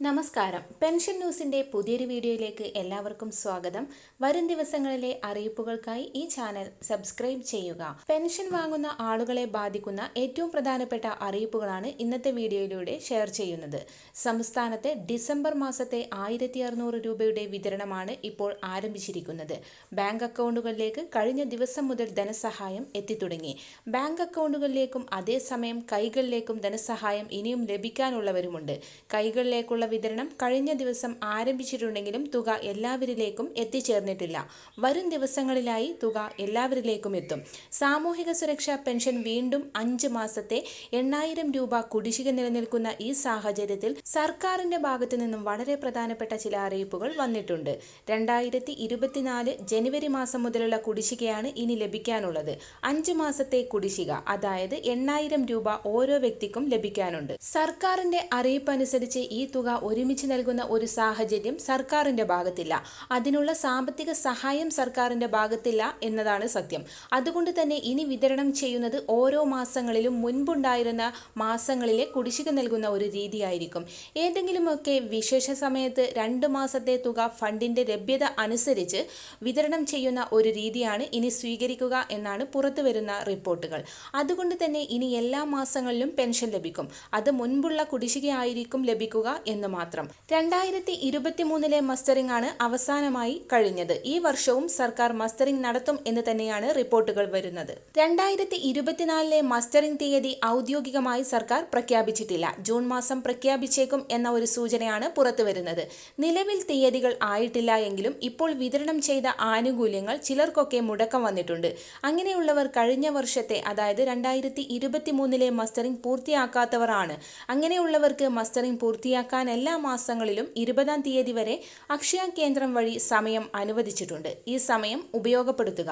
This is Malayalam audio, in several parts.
നമസ്കാരം. പെൻഷൻ ന്യൂസിൻ്റെ പുതിയൊരു വീഡിയോയിലേക്ക് എല്ലാവർക്കും സ്വാഗതം. വരും ദിവസങ്ങളിലെ അറിയിപ്പുകൾക്കായി ഈ ചാനൽ സബ്സ്ക്രൈബ് ചെയ്യുക. പെൻഷൻ വാങ്ങുന്ന ആളുകളെ ബാധിക്കുന്ന ഏറ്റവും പ്രധാനപ്പെട്ട അറിയിപ്പുകളാണ് ഇന്നത്തെ വീഡിയോയിലൂടെ ഷെയർ ചെയ്യുന്നത്. സംസ്ഥാനത്തെ ഡിസംബർ മാസത്തെ 1600 രൂപയുടെ വിതരണമാണ് ഇപ്പോൾ ആരംഭിച്ചിരിക്കുന്നത്. ബാങ്ക് അക്കൗണ്ടുകളിലേക്ക് കഴിഞ്ഞ ദിവസം മുതൽ ധനസഹായം എത്തിത്തുടങ്ങി. ബാങ്ക് അക്കൗണ്ടുകളിലേക്കും അതേസമയം കൈകളിലേക്കും ധനസഹായം ഇനിയും ലഭിക്കാനുള്ളവരുമുണ്ട്. കൈകളിലേക്കുള്ള വിതരണം കഴിഞ്ഞ ദിവസം ആരംഭിച്ചിട്ടുണ്ടെങ്കിലും തുക എല്ലാവരിലേക്കും എത്തിച്ചേർന്നിട്ടില്ല. വരും ദിവസങ്ങളിലായി തുക എല്ലാവരിലേക്കും എത്തും. സാമൂഹിക സുരക്ഷാ പെൻഷൻ വീണ്ടും 5 മാസത്തെ 8000 രൂപ കുടിശ്ശിക നിലനിൽക്കുന്ന ഈ സാഹചര്യത്തിൽ സർക്കാരിന്റെ ഭാഗത്തു നിന്നും വളരെ പ്രധാനപ്പെട്ട ചില അറിയിപ്പുകൾ വന്നിട്ടുണ്ട്. 2024 ജനുവരി മാസം മുതലുള്ള കുടിശ്ശികയാണ് ഇനി ലഭിക്കാനുള്ളത്. 5 മാസത്തെ കുടിശ്ശിക, അതായത് 8000 രൂപ ഓരോ വ്യക്തിക്കും ലഭിക്കാനുണ്ട്. സർക്കാരിന്റെ അറിയിപ്പ് അനുസരിച്ച് ഈ തുക ഒരുമിച്ച് നൽകുന്ന ഒരു സാഹചര്യം സർക്കാരിന്റെ ഭാഗത്തില്ല. അതിനുള്ള സാമ്പത്തിക സഹായം സർക്കാരിന്റെ ഭാഗത്തില്ല എന്നതാണ് സത്യം. അതുകൊണ്ട് തന്നെ ഇനി വിതരണം ചെയ്യുന്നത് ഓരോ മാസങ്ങളിലും മുൻപുണ്ടായിരുന്ന മാസങ്ങളിലെ കുടിശ്ശിക നൽകുന്ന ഒരു രീതിയായിരിക്കും. ഏതെങ്കിലുമൊക്കെ വിശേഷ സമയത്ത് 2 മാസത്തെ തുക ഫണ്ടിന്റെ ലഭ്യത അനുസരിച്ച് വിതരണം ചെയ്യുന്ന ഒരു രീതിയാണ് ഇനി സ്വീകരിക്കുക എന്നാണ് പുറത്തുവരുന്ന റിപ്പോർട്ടുകൾ. അതുകൊണ്ട് തന്നെ ഇനി എല്ലാ മാസങ്ങളിലും പെൻഷൻ ലഭിക്കും. അത് മുൻപുള്ള കുടിശ്ശികയായിരിക്കും ലഭിക്കുക എന്ന് മാത്രം. 2023 മസ്റ്ററിംഗ് ആണ് അവസാനമായി കഴിഞ്ഞത്. ഈ വർഷവും സർക്കാർ മസ്റ്ററിംഗ് നടത്തും എന്ന് തന്നെയാണ് റിപ്പോർട്ടുകൾ വരുന്നത്. 2024 മസ്റ്ററിംഗ് തീയതി ഔദ്യോഗികമായി സർക്കാർ പ്രഖ്യാപിച്ചിട്ടില്ല. ജൂൺ മാസം പ്രഖ്യാപിച്ചേക്കും എന്ന ഒരു സൂചനയാണ് പുറത്തുവരുന്നത്. നിലവിൽ തീയതികൾ ആയിട്ടില്ല എങ്കിലും ഇപ്പോൾ വിതരണം ചെയ്ത ആനുകൂല്യങ്ങൾ ചിലർക്കൊക്കെ മുടക്കം വന്നിട്ടുണ്ട്. അങ്ങനെയുള്ളവർ കഴിഞ്ഞ വർഷത്തെ, അതായത് 2023 മസ്റ്ററിംഗ് പൂർത്തിയാക്കാത്തവർ ആണ്. അങ്ങനെയുള്ളവർക്ക് മസ്റ്ററിംഗ് പൂർത്തിയാക്കാൻ എല്ലാ മാസങ്ങളിലും 20-ാം തീയതി വരെ അക്ഷയ കേന്ദ്രം വഴി സമയം അനുവദിച്ചിട്ടുണ്ട്. ഈ സമയം ഉപയോഗപ്പെടുത്തുക.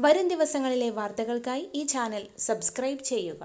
വരും ദിവസങ്ങളിലെ വാർത്തകൾക്കായി ഈ ചാനൽ സബ്സ്ക്രൈബ് ചെയ്യുക.